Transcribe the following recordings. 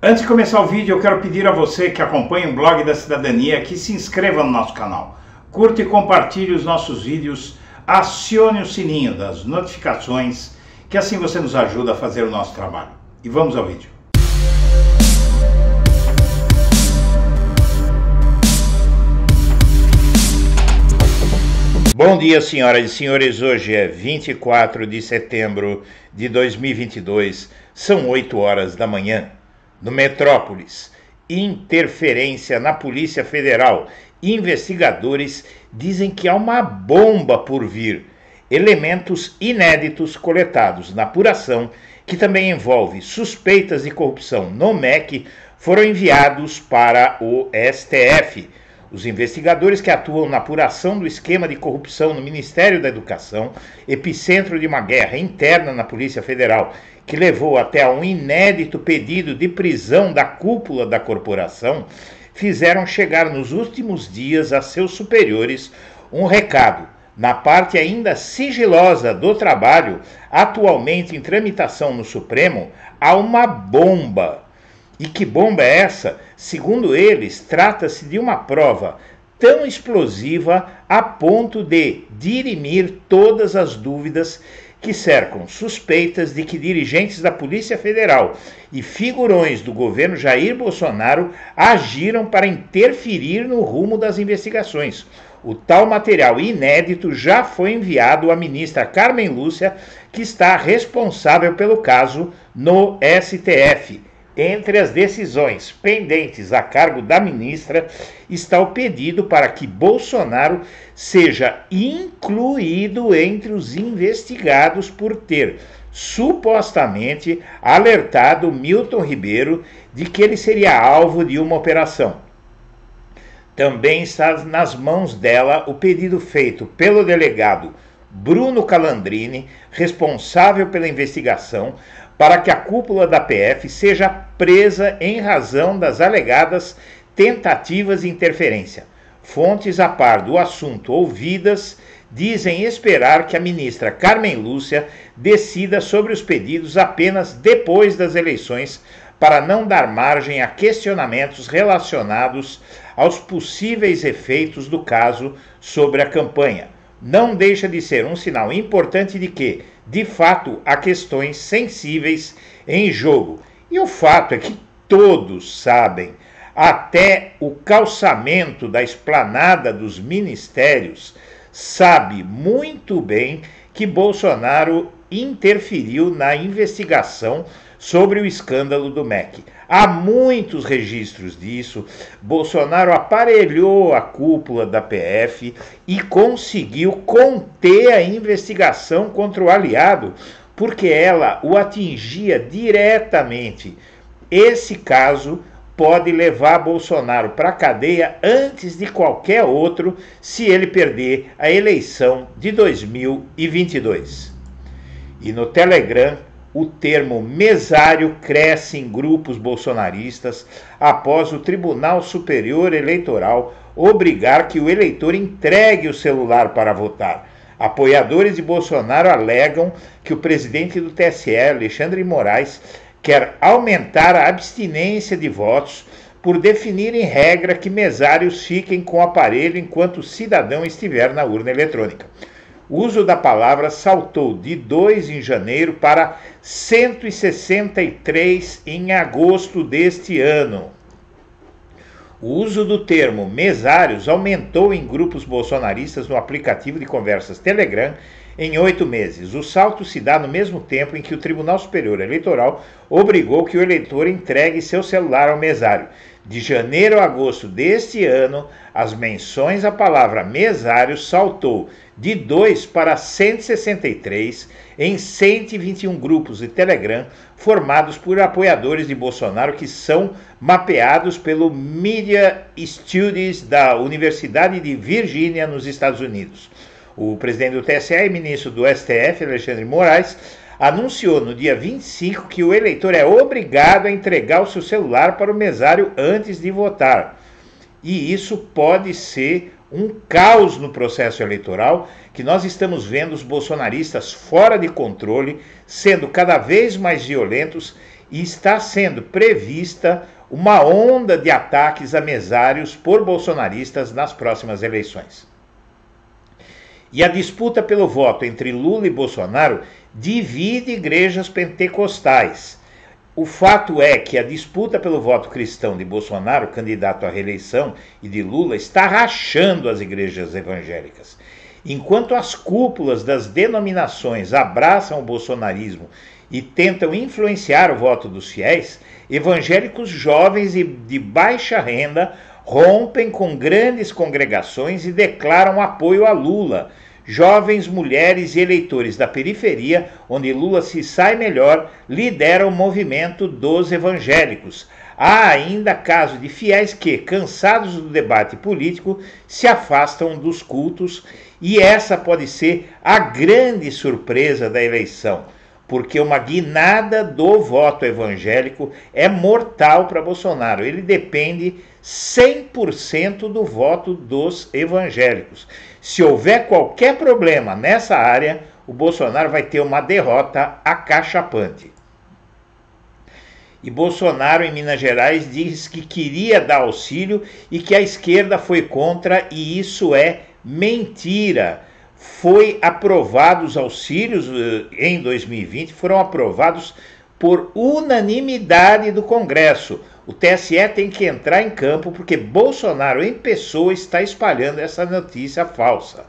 Antes de começar o vídeo, eu quero pedir a você que acompanha o Blog da Cidadania que se inscreva no nosso canal. Curta e compartilhe os nossos vídeos, acione o sininho das notificações, que assim você nos ajuda a fazer o nosso trabalho. E vamos ao vídeo. Bom dia, senhoras e senhores. Hoje é 24 de setembro de 2022, são 8 horas da manhã. No Metrópolis, interferência na Polícia Federal. Investigadores dizem que há uma bomba por vir. Elementos inéditos coletados na apuração, que também envolve suspeitas de corrupção no MEC, foram enviados para o STF. Os investigadores que atuam na apuração do esquema de corrupção no Ministério da Educação, epicentro de uma guerra interna na Polícia Federal, que levou até a um inédito pedido de prisão da cúpula da corporação, fizeram chegar nos últimos dias a seus superiores um recado. Na parte ainda sigilosa do trabalho, atualmente em tramitação no Supremo, há uma bomba. E que bomba é essa? Segundo eles, trata-se de uma prova tão explosiva a ponto de dirimir todas as dúvidas que cercam suspeitas de que dirigentes da Polícia Federal e figurões do governo Jair Bolsonaro agiram para interferir no rumo das investigações. O tal material inédito já foi enviado à ministra Carmen Lúcia, que está responsável pelo caso no STF. Entre as decisões pendentes a cargo da ministra está o pedido para que Bolsonaro seja incluído entre os investigados por ter supostamente alertado Milton Ribeiro de que ele seria alvo de uma operação. Também está nas mãos dela o pedido feito pelo delegado Bruno Calandrini, responsável pela investigação, para que a cúpula da PF seja presa em razão das alegadas tentativas de interferência. Fontes a par do assunto ouvidas dizem esperar que a ministra Carmen Lúcia decida sobre os pedidos apenas depois das eleições, para não dar margem a questionamentos relacionados aos possíveis efeitos do caso sobre a campanha. Não deixa de ser um sinal importante de que, de fato, há questões sensíveis em jogo. E o fato é que todos sabem, até o calçamento da esplanada dos ministérios sabe muito bem que Bolsonaro interferiu na investigação sobre o escândalo do MEC. Há muitos registros disso. Bolsonaro aparelhou a cúpula da PF e conseguiu conter a investigação contra o aliado, porque ela o atingia diretamente. Esse caso pode levar Bolsonaro para a cadeia antes de qualquer outro, se ele perder a eleição de 2022. E no Telegram, o termo mesário cresce em grupos bolsonaristas após o Tribunal Superior Eleitoral obrigar que o eleitor entregue o celular para votar. Apoiadores de Bolsonaro alegam que o presidente do TSE, Alexandre de Moraes, quer aumentar a abstinência de votos por definir em regra que mesários fiquem com o aparelho enquanto o cidadão estiver na urna eletrônica. O uso da palavra saltou de 2 em janeiro para 163 em agosto deste ano. O uso do termo mesários aumentou em grupos bolsonaristas no aplicativo de conversas Telegram em 8 meses. O salto se dá no mesmo tempo em que o Tribunal Superior Eleitoral obrigou que o eleitor entregue seu celular ao mesário. De janeiro a agosto deste ano, as menções à palavra mesário saltou de 2 para 163 em 121 grupos de Telegram formados por apoiadores de Bolsonaro que são mapeados pelo Media Studies da Universidade de Virgínia, nos Estados Unidos. O presidente do TSE e ministro do STF, Alexandre de Moraes, anunciou no dia 25 que o eleitor é obrigado a entregar o seu celular para o mesário antes de votar. E isso pode ser um caos no processo eleitoral, que nós estamos vendo os bolsonaristas fora de controle, sendo cada vez mais violentos e está sendo prevista uma onda de ataques a mesários por bolsonaristas nas próximas eleições. E a disputa pelo voto entre Lula e Bolsonaro divide igrejas pentecostais. O fato é que a disputa pelo voto cristão de Bolsonaro, candidato à reeleição, e de Lula, está rachando as igrejas evangélicas. Enquanto as cúpulas das denominações abraçam o bolsonarismo e tentam influenciar o voto dos fiéis, evangélicos jovens e de baixa renda rompem com grandes congregações e declaram apoio a Lula. Jovens, mulheres e eleitores da periferia, onde Lula se sai melhor, lideram o movimento dos evangélicos. Há ainda caso de fiéis que, cansados do debate político, se afastam dos cultos, e essa pode ser a grande surpresa da eleição, porque uma guinada do voto evangélico é mortal para Bolsonaro. Ele depende 100% do voto dos evangélicos. Se houver qualquer problema nessa área, o Bolsonaro vai ter uma derrota acachapante. E Bolsonaro, em Minas Gerais, diz que queria dar auxílio e que a esquerda foi contra, e isso é mentira. Foi aprovados auxílios em 2020, foram aprovados por unanimidade do Congresso. O TSE tem que entrar em campo porque Bolsonaro em pessoa está espalhando essa notícia falsa.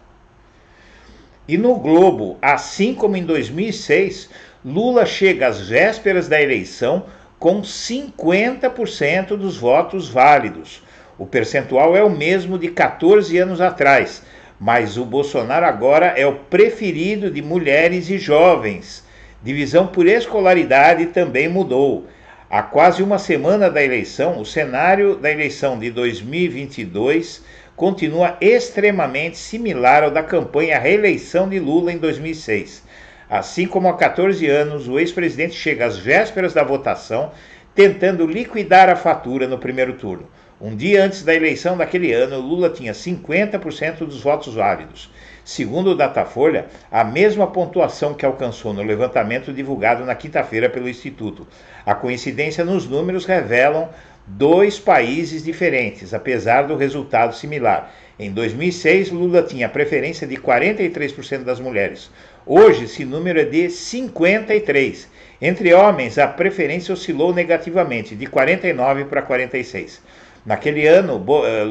E no Globo, assim como em 2006, Lula chega às vésperas da eleição com 50% dos votos válidos. O percentual é o mesmo de 14 anos atrás, mas o Bolsonaro agora é o preferido de mulheres e jovens. Divisão por escolaridade também mudou. Há quase uma semana da eleição, o cenário da eleição de 2022 continua extremamente similar ao da campanha à reeleição de Lula em 2006. Assim como há 14 anos, o ex-presidente chega às vésperas da votação, tentando liquidar a fatura no primeiro turno. Um dia antes da eleição daquele ano, Lula tinha 50% dos votos válidos. Segundo o Datafolha, a mesma pontuação que alcançou no levantamento divulgado na quinta-feira pelo Instituto. A coincidência nos números revelam dois países diferentes, apesar do resultado similar. Em 2006, Lula tinha preferência de 43% das mulheres. Hoje, esse número é de 53%. Entre homens, a preferência oscilou negativamente, de 49% para 46%. Naquele ano,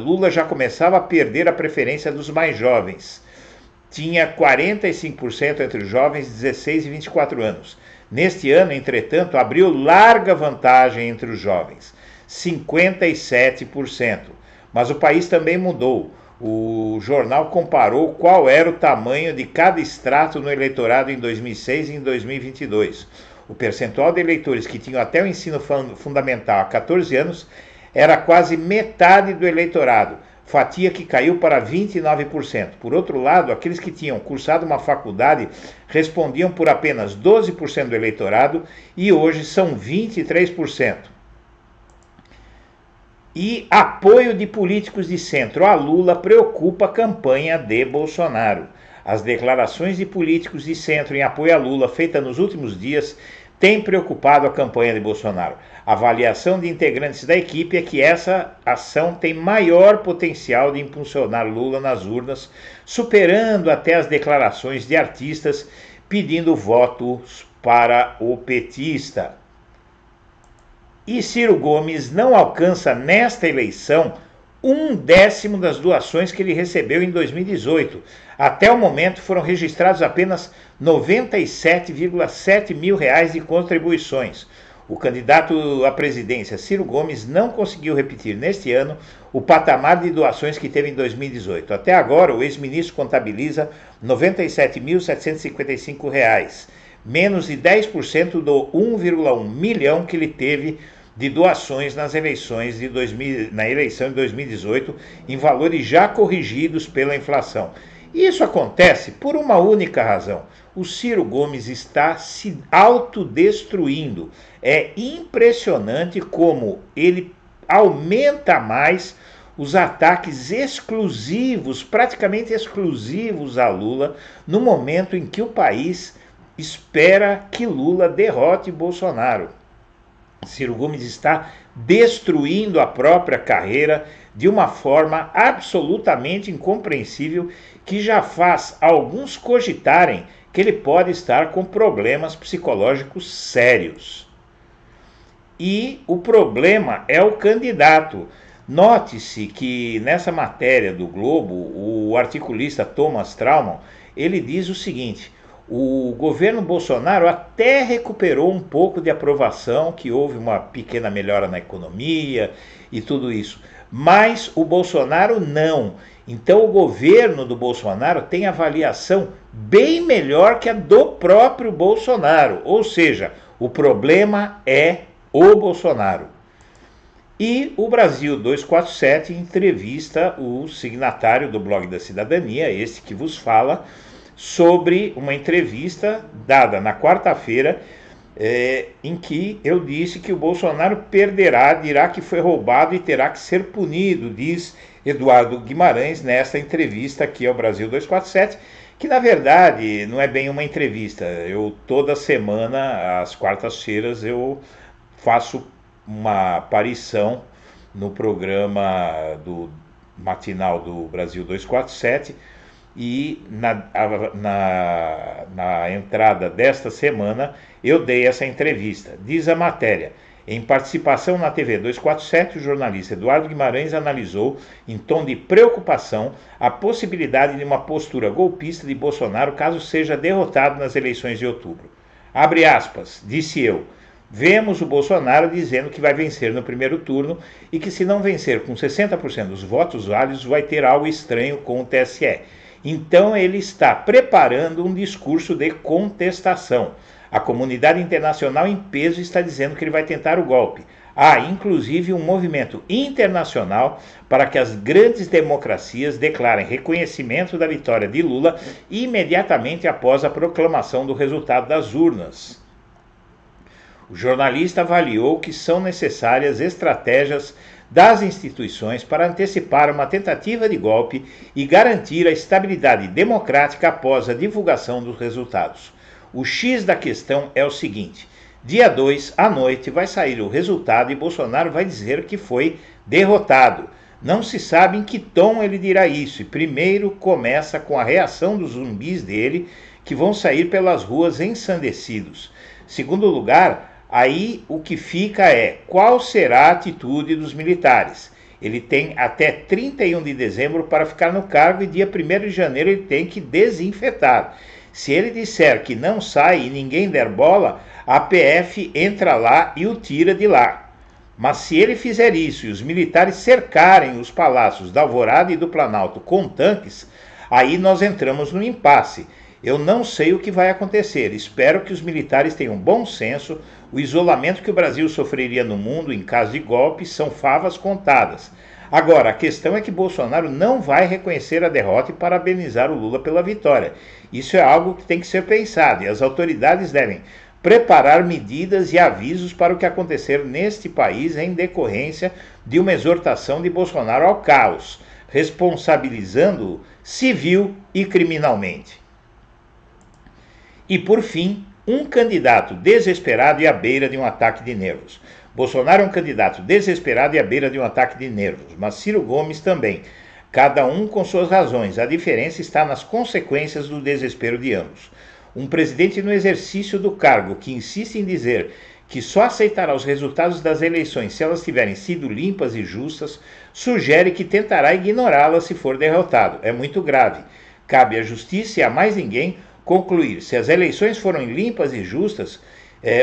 Lula já começava a perder a preferência dos mais jovens. Tinha 45% entre os jovens de 16 e 24 anos. Neste ano, entretanto, abriu larga vantagem entre os jovens, 57%. Mas o país também mudou. O jornal comparou qual era o tamanho de cada extrato no eleitorado em 2006 e em 2022. O percentual de eleitores que tinham até o ensino fundamental há 14 anos era quase metade do eleitorado, fatia que caiu para 29%. Por outro lado, aqueles que tinham cursado uma faculdade respondiam por apenas 12% do eleitorado e hoje são 23%. E apoio de políticos de centro a Lula preocupa a campanha de Bolsonaro. As declarações de políticos de centro em apoio a Lula feitas nos últimos dias têm preocupado a campanha de Bolsonaro. A avaliação de integrantes da equipe é que essa ação tem maior potencial de impulsionar Lula nas urnas, superando até as declarações de artistas pedindo votos para o petista. E Ciro Gomes não alcança nesta eleição 1/10 das doações que ele recebeu em 2018. Até o momento foram registrados apenas 97,7 mil reais de contribuições. O candidato à presidência, Ciro Gomes, não conseguiu repetir neste ano o patamar de doações que teve em 2018. Até agora, o ex-ministro contabiliza R$ 97.755, menos de 10% do 1,1 milhão que ele teve de doações nas eleições na eleição de 2018, em valores já corrigidos pela inflação. E isso acontece por uma única razão. O Ciro Gomes está se autodestruindo. É impressionante como ele aumenta mais os ataques exclusivos, praticamente exclusivos a Lula, no momento em que o país espera que Lula derrote Bolsonaro. Ciro Gomes está destruindo a própria carreira de uma forma absolutamente incompreensível, que já faz alguns cogitarem que ele pode estar com problemas psicológicos sérios. E o problema é o candidato. Note-se que nessa matéria do Globo, o articulista Thomas Traumann, ele diz o seguinte: o governo Bolsonaro até recuperou um pouco de aprovação, que houve uma pequena melhora na economia e tudo isso, mas o Bolsonaro não. Então o governo do Bolsonaro tem avaliação bem melhor que a do próprio Bolsonaro, ou seja, o problema é o Bolsonaro. E o Brasil 247 entrevista o signatário do Blog da Cidadania, esse que vos fala, sobre uma entrevista dada na quarta-feira, em que eu disse que o Bolsonaro perderá, dirá que foi roubado e terá que ser punido, diz Eduardo Guimarães nessa entrevista aqui ao Brasil 247, que na verdade não é bem uma entrevista. Eu toda semana, às quartas-feiras, eu faço uma aparição no programa matinal do Brasil 247, e na entrada desta semana eu dei essa entrevista. Diz a matéria: em participação na TV 247, o jornalista Eduardo Guimarães analisou, em tom de preocupação, a possibilidade de uma postura golpista de Bolsonaro caso seja derrotado nas eleições de outubro. Abre aspas, disse eu: vemos o Bolsonaro dizendo que vai vencer no primeiro turno e que, se não vencer com 60% dos votos válidos, vai ter algo estranho com o TSE. Então ele está preparando um discurso de contestação. A comunidade internacional em peso está dizendo que ele vai tentar o golpe. Há, inclusive, um movimento internacional para que as grandes democracias declarem reconhecimento da vitória de Lula imediatamente após a proclamação do resultado das urnas. O jornalista avaliou que são necessárias estratégias das instituições para antecipar uma tentativa de golpe e garantir a estabilidade democrática após a divulgação dos resultados. O X da questão é o seguinte: dia 2, à noite, vai sair o resultado e Bolsonaro vai dizer que foi derrotado. Não se sabe em que tom ele dirá isso, e primeiro começa com a reação dos zumbis dele, que vão sair pelas ruas ensandecidos. Segundo lugar, aí o que fica é qual será a atitude dos militares. Ele tem até 31 de dezembro para ficar no cargo e dia 1º de janeiro ele tem que desinfetar. Se ele disser que não sai e ninguém der bola, a PF entra lá e o tira de lá. Mas se ele fizer isso e os militares cercarem os palácios da Alvorada e do Planalto com tanques, aí nós entramos no impasse. Eu não sei o que vai acontecer. Espero que os militares tenham bom senso. O isolamento que o Brasil sofreria no mundo em caso de golpe são favas contadas. Agora, a questão é que Bolsonaro não vai reconhecer a derrota e parabenizar o Lula pela vitória. Isso é algo que tem que ser pensado, e as autoridades devem preparar medidas e avisos para o que acontecer neste país em decorrência de uma exortação de Bolsonaro ao caos, responsabilizando-o civil e criminalmente. E, por fim, um candidato desesperado e à beira de um ataque de nervos. Bolsonaro é um candidato desesperado e à beira de um ataque de nervos, mas Ciro Gomes também. Cada um com suas razões. A diferença está nas consequências do desespero de ambos. Um presidente no exercício do cargo que insiste em dizer que só aceitará os resultados das eleições se elas tiverem sido limpas e justas, sugere que tentará ignorá-las se for derrotado. É muito grave. Cabe à justiça e a mais ninguém concluir se as eleições foram limpas e justas.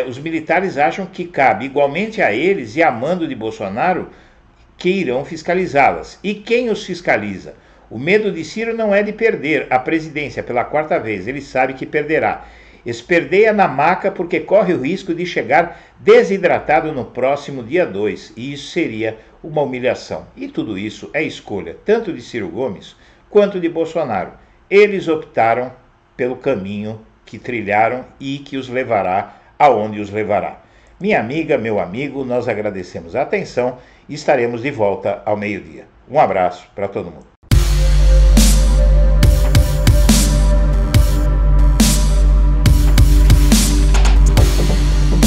Os militares acham que cabe igualmente a eles e a mando de Bolsonaro que irão fiscalizá-las. E quem os fiscaliza? O medo de Ciro não é de perder a presidência pela quarta vez, ele sabe que perderá. Esperdeia na maca porque corre o risco de chegar desidratado no próximo dia 2, e isso seria uma humilhação. E tudo isso é escolha tanto de Ciro Gomes quanto de Bolsonaro. Eles optaram pelo caminho que trilharam e que os levará aonde os levará. Minha amiga, meu amigo, nós agradecemos a atenção e estaremos de volta ao meio-dia. Um abraço para todo mundo.